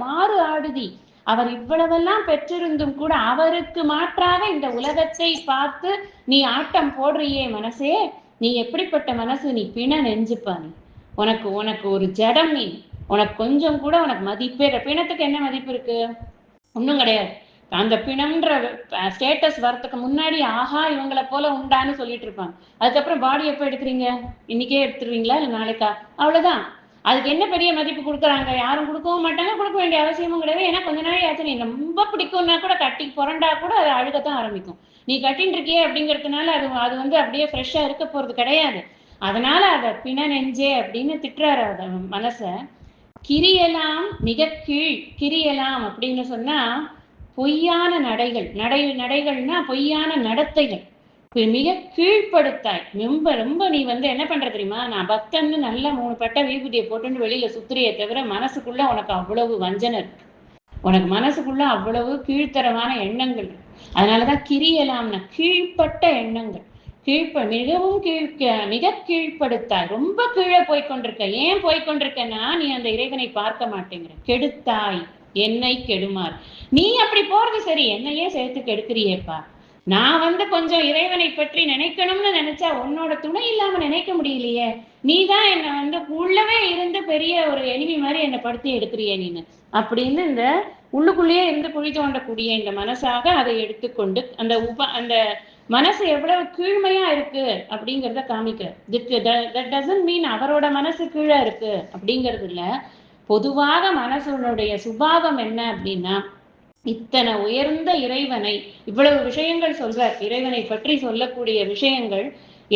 மாறு ஆடுதி. அவர் இவ்வளவெல்லாம் பெற்றிருந்தும் கூட அவருக்கு மாற்றாக இந்த உலகத்தை பார்த்து நீ ஆட்டம் போடுறியே மனசே, நீ எப்படிப்பட்ட மனசு, நீ பிண நெஞ்சுப்பா. நீ உனக்கு ஒரு ஜடம், நீ உனக்கு கொஞ்சம் கூட உனக்கு மதிப்பே. பிணத்துக்கு என்ன மதிப்பு இருக்கு? ஒன்றும் கிடையாது. அந்த பிணம்ன்ற ஸ்டேட்டஸ் வரத்துக்கு முன்னாடி ஆஹா இவங்களை போல உண்டான்னு சொல்லிட்டு இருப்பாங்க. அதுக்கப்புறம் பாடி எப்போ எடுக்கிறீங்க? இன்னைக்கே எடுத்துருவீங்களா இல்லை நாளைக்கா? அவ்வளவுதான். அதுக்கு என்ன பெரிய மதிப்பு கொடுக்குறாங்க? யாரும் கொடுக்கவும் மாட்டாங்க, கொடுக்க வேண்டிய அவசியமும் கிடையாது. ஏன்னா கொஞ்ச நாள் ஆச்சு, நீ ரொம்ப பிடிக்கும்னா கூட கட்டி புரண்டா கூட அது அழுகத்தான் ஆரம்பிக்கும். நீ கட்டின்னு இருக்கியே அப்படிங்கிறதுனால அது அப்படியே ஃப்ரெஷ்ஷா இருக்க போறது கிடையாது. அதனால அதை பிண நெஞ்சே அப்படின்னு திட்டுறாரு அத மனச. கிரியலாம் மிக கிரியலாம் அப்படின்னு சொன்னா பொய்யான நடைகள்னா பொய்யான நடத்தைகள், மிக கீழ்ப்படுத்தாய். ரொம்ப நீ என்ன பண்ற தெரியுமா, நான் பக்தன்னு நல்ல 3 பட்ட விபூதியை போட்டுன்னு வெளியில சுத்திரியே தவிர மனசுக்குள்ள உனக்கு அவ்வளவு வஞ்சனை இருக்கு, உனக்கு மனசுக்குள்ள அவ்வளவு கீழ்த்தரமான எண்ணங்கள் இருக்கு. அதனாலதான் கிரியலாம்னா கீழ்ப்பட்ட எண்ணங்கள். மிகவும் மிக கீழ்ப்படுத்தாய், ரொம்ப கீழே போய்கொண்டிருக்க. ஏன் போய்கொண்டிருக்கன்னா, நீ அந்த இறைவனை பார்க்க மாட்டேங்கிற. கெடுத்தாய் என்னை கெடுமார். நீ அப்படி போறது சரி, என்னையே சேர்த்து கெடுக்கிறியேப்பா. நான் கொஞ்சம் இறைவனை பற்றி நினைக்கணும்னு நினைச்சா உன்னோட துணை இல்லாம நினைக்க முடியலையே. நீதான் என்னை உள்ளவே இருந்து பெரிய ஒரு எனிமி மாதிரி என்னை படுத்தி எடுக்கிறியே நீனு அப்படின்னு இந்த உள்ளுக்குள்ளேயே இருந்து குழி தோண்டக்கூடிய இந்த மனசாக அதை எடுத்துக்கொண்டு அந்த மனசு எவ்வளவு கீழ்மையா இருக்கு அப்படிங்கிறத காமிக்கிறார். தட் டசன்ட் மீன் அவரோட மனசு கீழே இருக்கு அப்படிங்கிறது இல்ல. பொதுவாக மனசுடைய சுபாவம் என்ன அப்படின்னா, இத்தனை உயர்ந்த இறைவனை இவ்வளவு விஷயங்கள் சொல்றார். இறைவனை பற்றி சொல்லக்கூடிய விஷயங்கள்,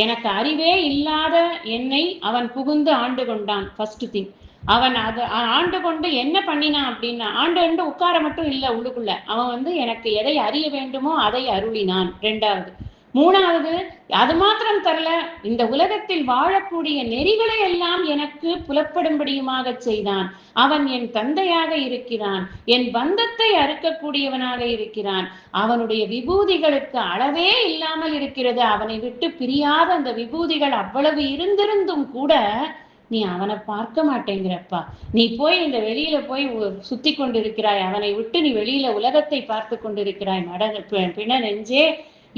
எனக்கு அறிவே இல்லாத என்னை அவன் புகுந்து ஆண்டு கொண்டான். ஃபர்ஸ்ட் திங், அவன் அதை ஆண்டு கொண்டு என்ன பண்ணினான் அப்படின்னா, ஆண்டு உட்கார மட்டும் இல்லை, உள்ளுக்குள்ள அவன் எனக்கு எதை அறிய வேண்டுமோ அதை அருளினான். ரெண்டாவது. மூணாவது, அது மாத்திரம் தரல, இந்த உலகத்தில் வாழக்கூடிய நெறிகளை எல்லாம் எனக்கு புலப்படும்படியுமாக செய்தான். அவன் என் தந்தையாக இருக்கிறான், என் பந்தத்தை அறுக்கக்கூடியவனாக இருக்கிறான். அவனுடைய விபூதிகளுக்கு அளவே இல்லாமல் இருக்கிறது. அவனை விட்டு பிரியாத அந்த விபூதிகள் அவ்வளவு இருந்திருந்தும் கூட நீ அவனை பார்க்க மாட்டேங்கிறப்பா. நீ போய் இந்த வெளியில போய் சுத்தி கொண்டிருக்கிறாய், அவனை விட்டு நீ வெளியில உலகத்தை பார்த்து கொண்டிருக்கிறாய். பின்ன நெஞ்சே,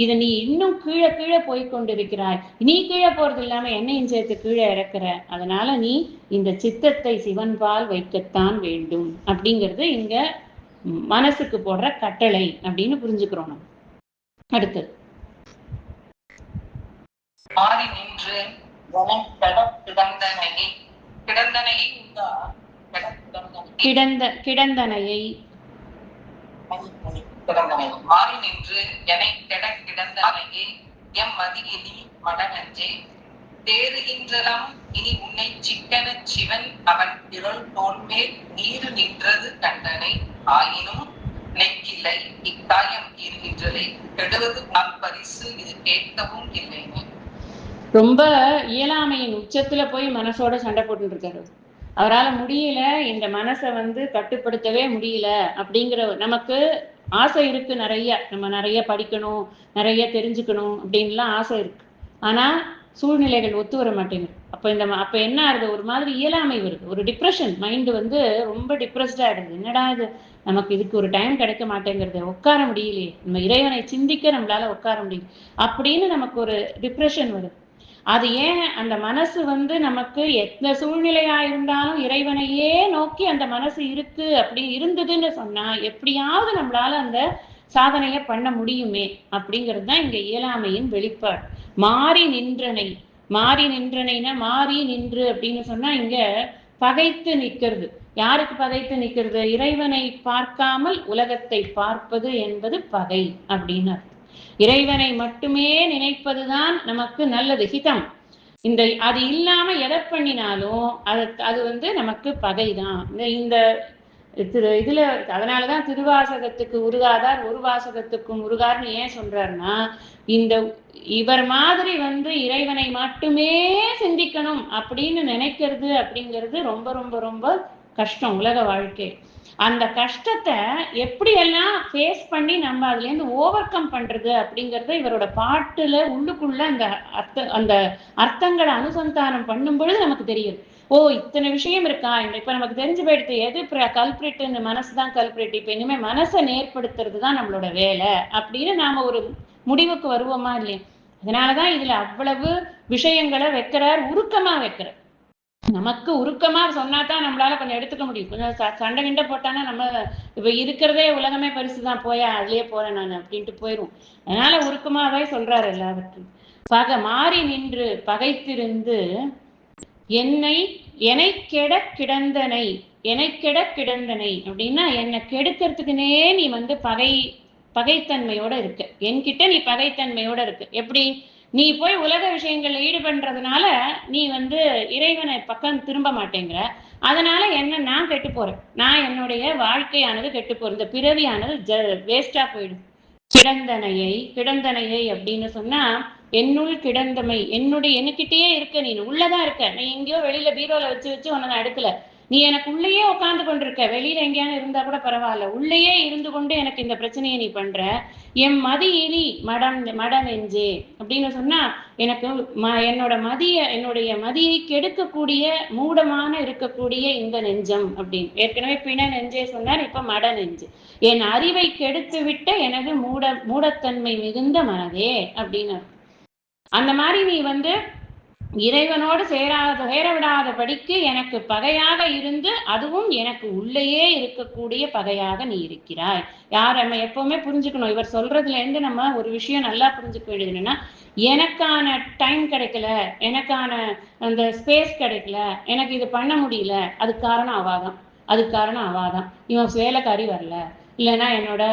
இதை நீ இன்னும் கீழே கீழே போய்கொண்டிருக்கிறாய். நீ கீழே போறது இல்லாம என்னையும் சேர்த்து கீழே இறக்குற. அதனால நீ இந்த சித்தத்தை சிவன்பால் வைக்கத்தான் வேண்டும் அப்படிங்கிறது இங்க மனசுக்கு போடுற கட்டளை அப்படின்னு புரிஞ்சுக்கிறோம் நம்ம. அடுத்தது, மாறி நின்று கிடந்தனையை மாறி நின்று எனை கிடந்தனையே எம் மதியினி மடநஞ்சே தேறுகின்றலம் இனி உன்னை சிக்கன சிவன் அவன் திரள் தோன்மேல் நீரு நின்றது கண்டனை ஆயினும் நெக்கில்லை இக்காயம் இருகின்றலை கெடுவது நான் பரிசு இது கேட்கவும் இல்லைன்னு. ரொம்ப இயலாமையின் உச்சத்துல போய் மனசோட சண்டை போட்டு இருக்காரு. அவரால் முடியல, இந்த மனசை கட்டுப்படுத்தவே முடியல. அப்படிங்கிற நமக்கு ஆசை இருக்கு நிறைய, நம்ம நிறைய படிக்கணும், நிறைய தெரிஞ்சுக்கணும் அப்படின்லாம் ஆசை இருக்கு. ஆனா சூழ்நிலைகள் ஒத்து வர மாட்டேங்குது. அப்ப என்ன ஆகுது, ஒரு மாதிரி இயலாமை வருது, ஒரு டிப்ரெஷன். மைண்டு ரொம்ப டிப்ரெஸ்டா ஆயிடுது. என்னடா இது, நமக்கு இதுக்கு ஒரு டைம் கிடைக்க மாட்டேங்கிறது, உட்கார முடியலையே, நம்ம இறைவனை சிந்திக்க நம்மளால உட்கார முடியல அப்படின்னு நமக்கு ஒரு டிப்ரெஷன் வருது. அது ஏன், அந்த மனசு நமக்கு எந்த சூழ்நிலையா இருந்தாலும் இறைவனையே நோக்கி அந்த மனசு இருக்கு. அப்படி இருந்ததுன்னு சொன்னா எப்படியாவது நம்மளால அந்த சாதனைய பண்ண முடியுமே அப்படிங்கிறது தான் இங்க இயலாமையின் வெளிப்பாடு. மாறி நின்றனைனா மாறி நின்று அப்படின்னு சொன்னா இங்க பகைத்து நிற்கிறது. யாருக்கு பகைத்து நிற்கிறது? இறைவனை பார்க்காமல் உலகத்தை பார்ப்பது என்பது பகை அப்படின்னு. இறைவனை மட்டுமே நினைப்பதுதான் நமக்கு நல்லது, ஹிதம். அது இல்லாம எதை பண்ணினாலும் அது நமக்கு பகைதான். இந்த இதுல அதனாலதான் திருவாசகத்துக்கு உருகாதார் ஒரு வாசகத்துக்கும் உருகார்னு ஏன் சொல்றாருன்னா, இவர் மாதிரி இறைவனை மட்டுமே சிந்திக்கணும் அப்படின்னு நினைக்கிறது அப்படிங்கிறது ரொம்ப ரொம்ப ரொம்ப கஷ்டம் உலக வாழ்க்கை. அந்த கஷ்டத்தை எப்படியெல்லாம் ஃபேஸ் பண்ணி நம்ம அதுல இருந்து ஓவர் கம் பண்றது அப்படிங்கறத இவரோட பாட்டுல உள்ளுக்குள்ள அந்த அர்த்தங்களை அனுசந்தானம் பண்ணும் பொழுது நமக்கு தெரியுது. ஓ, இத்தனை விஷயம் இருக்கா. இப்ப நமக்கு தெரிஞ்சு போயிடுது எது கல்பிரிட்டு, மனசுதான் கல்பிரிட்டு. இப்ப இனிமே மனசை நேர்படுத்துறது தான் நம்மளோட வேலை அப்படின்னு நாம ஒரு முடிவுக்கு வருவோமா இல்லையா? அதனாலதான் இதுல அவ்வளவு விஷயங்களை வைக்கிறார், உருக்கமா வைக்கிறார். நமக்கு உருக்கமா சொன்னாதான் நம்மளால கொஞ்சம் எடுத்துக்க முடியும். கொஞ்சம் சண்டை கிண்டை போட்டானா நம்ம இப்ப இருக்கிறதே உலகமே பரிசுதான், போயா அதுலயே போறேன் நான் அப்படின்ட்டு போயிரும். அதனால உருக்கமாவே சொல்றாரு எல்லாவற்றையும். மாறி நின்று பகைத்திருந்து என்னை கெட கிடந்தனை அப்படின்னா என்னை கெடுக்கிறதுக்குனே நீ பகைத்தன்மையோட இருக்க. என்கிட்ட நீ பகைத்தன்மையோட இருக்கு. எப்படி? நீ போய் உலக விஷயங்கள்ல ஈடுபடுறதுனால நீ இறைவனை பக்கம் திரும்ப மாட்டேங்கிற. அதனால நான் கெட்டு போறேன், நான் என்னுடைய வாழ்க்கையானது கெட்டு போறேன், இந்த பிறவியானது வேஸ்டா போயிடும். கிடந்தனையை அப்படின்னு சொன்னா என்னுள் கிடந்தமை, என்கிட்டயே இருக்க, நீ உள்ளதான் இருக்க, நீ எங்கேயோ வெளியில பீரோல வச்சு உன்னை நான் எடுக்கல. நீ எனக்கு உள்ளேயே உட்கார்ந்து கொண்டிருக்க, வெளியில எங்கேயானு இருந்தா கூட பரவாயில்ல, உள்ளேயே இருந்து கொண்டு எனக்கு இந்த பிரச்சனையை நீ பண்ற. என் மதி இனி மட நெஞ்சே அப்படின்னு சொன்னா, எனக்கு என்னுடைய மதியை கெடுக்கக்கூடிய மூடமான இருக்கக்கூடிய இந்த நெஞ்சம் அப்படின்னு. ஏற்கனவே பிண நெஞ்சே சொன்னார், இப்ப மட நெஞ்சு. என் அறிவை கெடுத்து விட்ட எனது மூடத்தன்மை மிகுந்த மனதே அப்படின்னு. அந்த மாதிரி நீ வந்து இறைவனோடு சேர விடாத படிக்கு எனக்கு பகையாக இருந்து, அதுவும் எனக்கு உள்ளேயே இருக்கக்கூடிய பகையாக நீ இருக்கிறாய். யார் நம்ம எப்பவுமே புரிஞ்சுக்கணும், இவர் சொல்றதுல இருந்து நம்ம ஒரு விஷயம் நல்லா புரிஞ்சுக்க வேண்டியது என்னன்னா, எனக்கான டைம் கிடைக்கல, எனக்கான அந்த ஸ்பேஸ் கிடைக்கல, எனக்கு இது பண்ண முடியல, அதுக்கு காரணம் அவாதான், இவன் வேலைக்காரி வரல, இல்லைன்னா என்னோட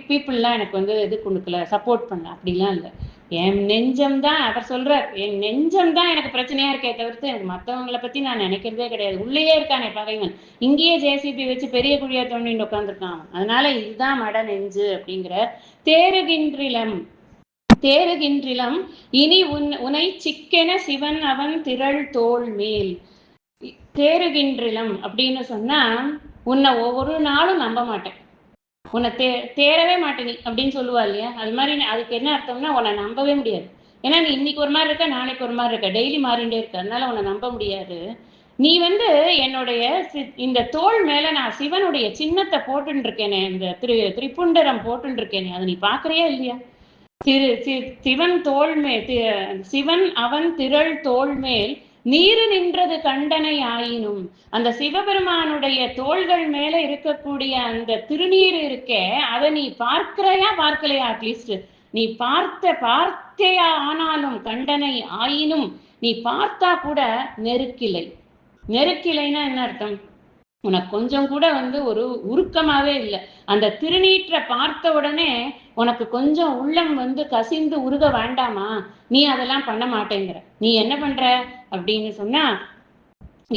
பீப்புள்லாம் எனக்கு வந்து இது கொடுக்கல, சப்போர்ட் பண்ணல, அப்படிலாம் இல்லை. என் நெஞ்சம் தான், அவர் சொல்றார், என் நெஞ்சம் தான் எனக்கு பிரச்சனையா இருக்கே தவிர்த்து எனக்கு மற்றவங்களை பத்தி நான் நினைக்கிறதே கிடையாது. உள்ளேயே இருக்கானே பகைவன், இங்கேயே ஜேசிபி வச்சு பெரிய குழியா தோண்டிட்டு உட்காந்துருக்கான். அதனால இதுதான் மட நெஞ்சு அப்படிங்கிற. தேறுகின்றிலம் இனி உனை சிக்கென சிவன் அவன் திரள் தோள் மேல். தேறுகின்றிலம் அப்படின்னு சொன்னா, உன்னை ஒவ்வொரு நாளும் நம்ப மாட்டேன், உன்னை தேரவே மாட்டேனி அப்படின்னு சொல்லுவா இல்லையா, அது மாதிரி. அதுக்கு என்ன அர்த்தம்னா, உன்னை நம்பவே முடியாது. ஏன்னா நீ இன்னைக்கு ஒரு மாதிரி இருக்க, நாளைக்கு ஒரு மாதிரி இருக்க, டெய்லி மாறிண்டே இருக்க, அதனால உன்னை நம்ப முடியாது. நீ வந்து என்னுடைய இந்த தோள் மேல நான் சிவனுடைய சின்னத்தை போட்டுன்னு இருக்கேனே, இந்த திரிபுண்டரம் போட்டுன்னு இருக்கேனே, அதை நீ பாக்குறியா இல்லையா? சிவன் அவன் திரள் தோள் மேல் நீரு நின்றது கண்டனை ஆயினும். அந்த சிவபெருமானுடைய தோள்கள் மேல இருக்கக்கூடிய அந்த திருநீர் இருக்கே, அதை நீ பார்க்கலையா? அட்லீஸ்ட் நீ பார்த்தேயா ஆனாலும் கண்டனை ஆயினும், நீ பார்த்தா கூட நெருக்கிலைன்னா என்ன அர்த்தம்? உனக்கு கொஞ்சம் கூட வந்து ஒரு உருக்கமாவே இல்லை. அந்த திருநீற்றை பார்த்த உடனே உனக்கு கொஞ்சம் உள்ளம் வந்து கசிந்து உருக வேண்டாமா? நீ அதெல்லாம் பண்ண மாட்டேங்கிற. நீ என்ன பண்ற அப்படின்னு சொன்னா,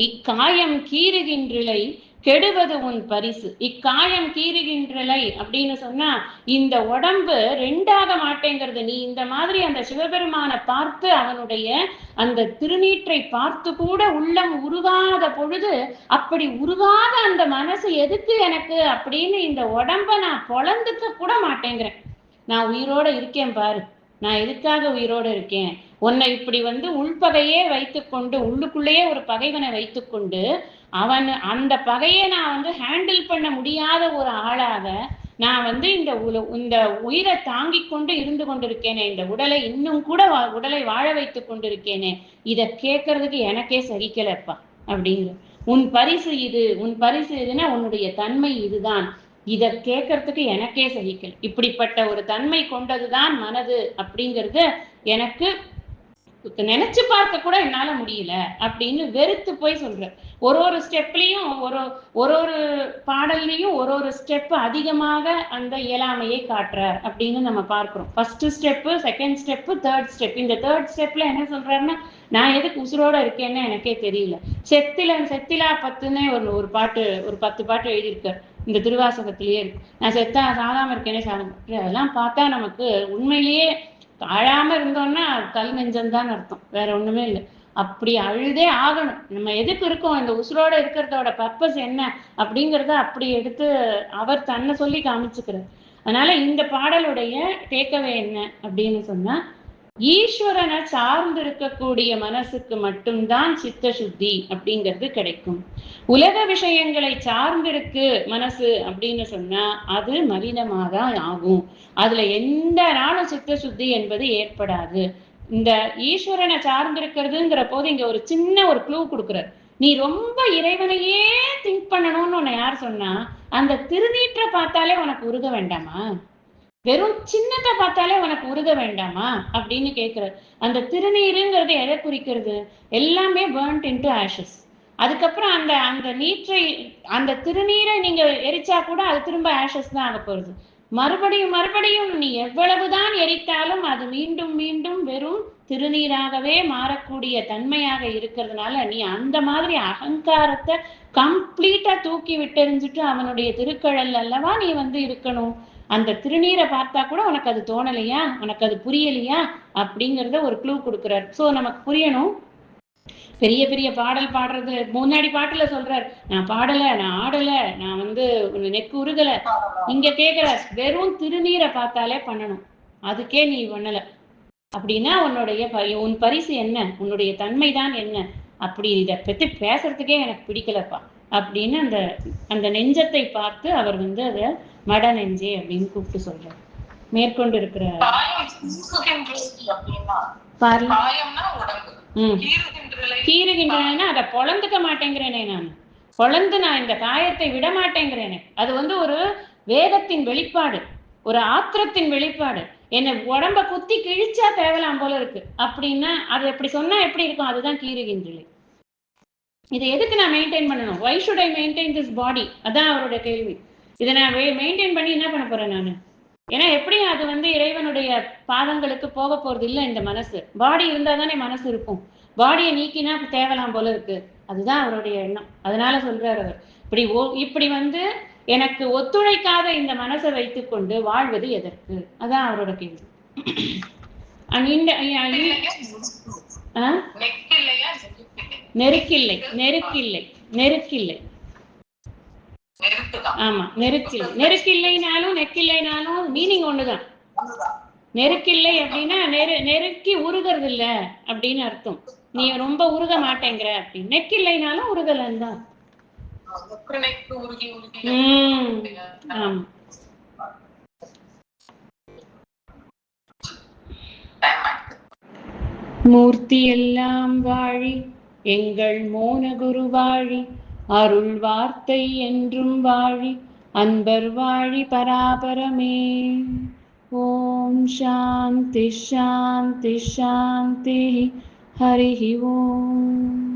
இக்காயம் கீறுகின்றிலை கெடுவது உன் பரிசு. இக்காயம் கீறுகின்றலை அப்படின்னு சொன்னா, இந்த உடம்பு ரெண்டாக மாட்டேங்கிறது. நீ இந்த மாதிரி அந்த சிவபெருமானை பார்த்து அவனுடைய அந்த திருநீற்றை பார்த்து கூட உள்ளம் உருகாத பொழுது, அப்படி உருகாத அந்த மனசு எதுக்கு எனக்கு அப்படின்னு இந்த உடம்ப நான் பொழந்துக்க கூட மாட்டேங்கிறேன். நான் உயிரோட இருக்கேன் பாரு, நான் எதுக்காக உயிரோட இருக்கேன்? உன்னை இப்படி வந்து உள்பகையே வைத்துக்கொண்டு, உள்ளுக்குள்ளேயே ஒரு பகைவனை வைத்துக்கொண்டு, அந்த பகையை நான் வந்து ஹேண்டில் பண்ண முடியாத ஒரு ஆளாக நான் வந்து இந்த உயிரை தாங்கி கொண்டு இருந்து கொண்டிருக்கேனே, இந்த உடலை இன்னும் கூட உடலை வாழ வைத்து கொண்டிருக்கேனே, இதை கேட்கறதுக்கு எனக்கே சகிக்கலப்பா அப்படிங்கிற. உன் பரிசு இதுன்னா உன்னுடைய தன்மை இதுதான், இதை கேட்கறதுக்கு எனக்கே சகிக்கல. இப்படிப்பட்ட ஒரு தன்மை கொண்டதுதான் மனது அப்படிங்கிறது எனக்கு நினைச்சு பார்க்க கூட என்னால முடியல அப்படின்னு வெறுத்து போய் சொல்ற. ஒரு ஸ்டெப்லயும் ஒரு பாடல்லையும் ஒரு ஸ்டெப் அதிகமாக அந்த இயலாமையை காட்டுறார் அப்படின்னு நம்ம பார்க்கிறோம். First step, second step, third step. இந்த தேர்ட் ஸ்டெப்ல என்ன சொல்றாருன்னா, நான் எதுக்கு உசுரோட இருக்கேன்னு எனக்கே தெரியல. செத்திலா பத்துன்னே ஒரு பாட்டு, ஒரு 10 பாட்டு எழுதியிருக்கார், இந்த திருவாசகத்திலேயே இருக்கு. நான் சாகாம இருக்கேனே அதெல்லாம் பார்த்தா நமக்கு உண்மையிலேயே அழாம இருந்தோம்னா கல் நெஞ்சம்தான் அர்த்தம், வேற ஒண்ணுமே இல்லை. அப்படி அழுதே ஆகணும். நம்ம எதுக்கு இருக்கோம், இந்த உசுரோட இருக்கிறதோட பர்பஸ் என்ன அப்படிங்கிறத அப்படி எடுத்து அவர் தன்னை சொல்லி காமிச்சுக்கிறார். அதனால இந்த பாடலுடைய டேக்அவே என்ன அப்படின்னு சொன்னா, ஈஸ்வரனை சார்ந்து இருக்கக்கூடிய மனசுக்கு மட்டும்தான் சித்த சுத்தி அப்படிங்கிறது கிடைக்கும். உலக விஷயங்களை சார்ந்திருக்கு மனசு அப்படின்னு சொன்னா அது மலினமாக ஆகும். அதுல எந்த நாளும் சித்த சுத்தி என்பது ஏற்படாது. இந்த ஈஸ்வரனை சார்ந்திருக்கிறதுங்கிற போது இங்க ஒரு சின்ன ஒரு க்ளூ கொடுக்குறார். நீ ரொம்ப இறைவனையே திங்க் பண்ணணும்னு உன்னை யார் சொன்னா? அந்த திருநீற்றை பார்த்தாலே உனக்கு உருக வேண்டாமா? வெறும் சின்னத்தை பார்த்தாலே உனக்கு உருக வேண்டாமா அப்படின்னு கேட்கிறார். அந்த திருநீருங்கிறது எதை குறிக்கிறது? எல்லாமே பர்ன்ட் இன்டு ஆஷஸ். அதுக்கப்புறம் அந்த திருநீரை நீங்க எரிச்சா கூட அது திரும்ப ஆஷஸ் தான் ஆக போறது. மறுபடியும் நீ எவ்வளவுதான் எரித்தாலும் அது மீண்டும் மீண்டும் வெறும் திருநீராகவே மாறக்கூடிய தன்மையாக இருக்கிறதுனால, நீ அந்த மாதிரி அகங்காரத்தை கம்ப்ளீட்டா தூக்கி விட்டெறிஞ்சிட்டு அவனுடைய திருக்கழல் அல்லவா நீ வந்து இருக்கணும். அந்த திருநீரை பார்த்தா கூட உனக்கு அது தோணலையா, உனக்கு அது புரியலையா அப்படிங்கிறத ஒரு க்ளூ கொடுக்குறார். ஸோ நமக்கு புரியணும், பெரிய பெரிய பாடல் பாடுறது, முன்னாடி பாட்டுல சொல்றார், நான் பாடல, நான் ஆடல, நான் நெக்கு உருகல. இங்க கேக்குற வெறும் திருநீரை பார்த்தாலே பண்ணணும், அதுக்கே நீ பண்ணல அப்படின்னா உன் பரிசு என்ன, உன்னுடைய தன்மைதான் என்ன, அப்படி இதை பத்தி பேசுறதுக்கே எனக்கு பிடிக்கலப்பா அப்படின்னு அந்த அந்த நெஞ்சத்தை பார்த்து அவர் அதை மட நெஞ்சே அப்படின்னு கூப்பிட்டு சொல்றார். மேற்கொண்டு இருக்கிற கீறுகின்றன, அதை பொழந்துக்க மாட்டேங்கிறேனே, நான் இந்த காயத்தை விட மாட்டேங்கிறேனே. அது ஒரு வேகத்தின் வெளிப்பாடு, ஒரு ஆத்திரத்தின் வெளிப்பாடு. என்னை உடம்ப குத்தி கிழிச்சா தேவலாம் போல இருக்கு அப்படின்னா அது எப்படி சொன்னா எப்படி இருக்கும்? அதுதான் கீறுகின்றலை. இதை எதுக்கு நான் மெயின்டைன் பண்ணணும்? why should I maintain this body? அதான் அவரோட கேள்வி. இதை நான் மெயின்டைன் பண்ணி என்ன பண்ண போறேன் நான்? ஏன்னா எப்படியும் அது இறைவனுடைய பாதங்களுக்கு போக போறது இல்லை. இந்த மனசு, பாடி இருந்தா தானே மனசு இருக்கும். பாடியை நீக்கினா தேவலாம் போல இருக்கு. அதுதான் அவருடைய எண்ணம். அதனால சொல்றாரு அவர், இப்படி எனக்கு ஒத்துழைக்காத இந்த மனசை வைத்துக்கொண்டு வாழ்வது எதற்கு? அதான் அவரோட கேள்வி. நெருக்கில்லை, நெருக்கில்லை, நெருக்கில்லை. ஆமா, நெருக்கில்லை. நெருக்கில்லைனாலும் நெக்கில்லைனாலும் மீனிங் ஒண்ணுதான். நெருக்கில்லை அப்படின்னா நெருக்கி உருகிறது இல்ல அப்படின்னு அர்த்தம். நீ ரொம்ப உருக மாட்டேங்கிற அப்படி. நெக்கில்லைனாலும் உருகலன்னு தான். மூர்த்தி எல்லாம் வாழி எங்கள் மோன குரு வாழி, அருள் வார்த்தை என்றும் வாழி, அன்பர் வாழி பராபரமே. ஓம் சாந்தி சாந்தி சாந்தி. ஹரி ஓம்.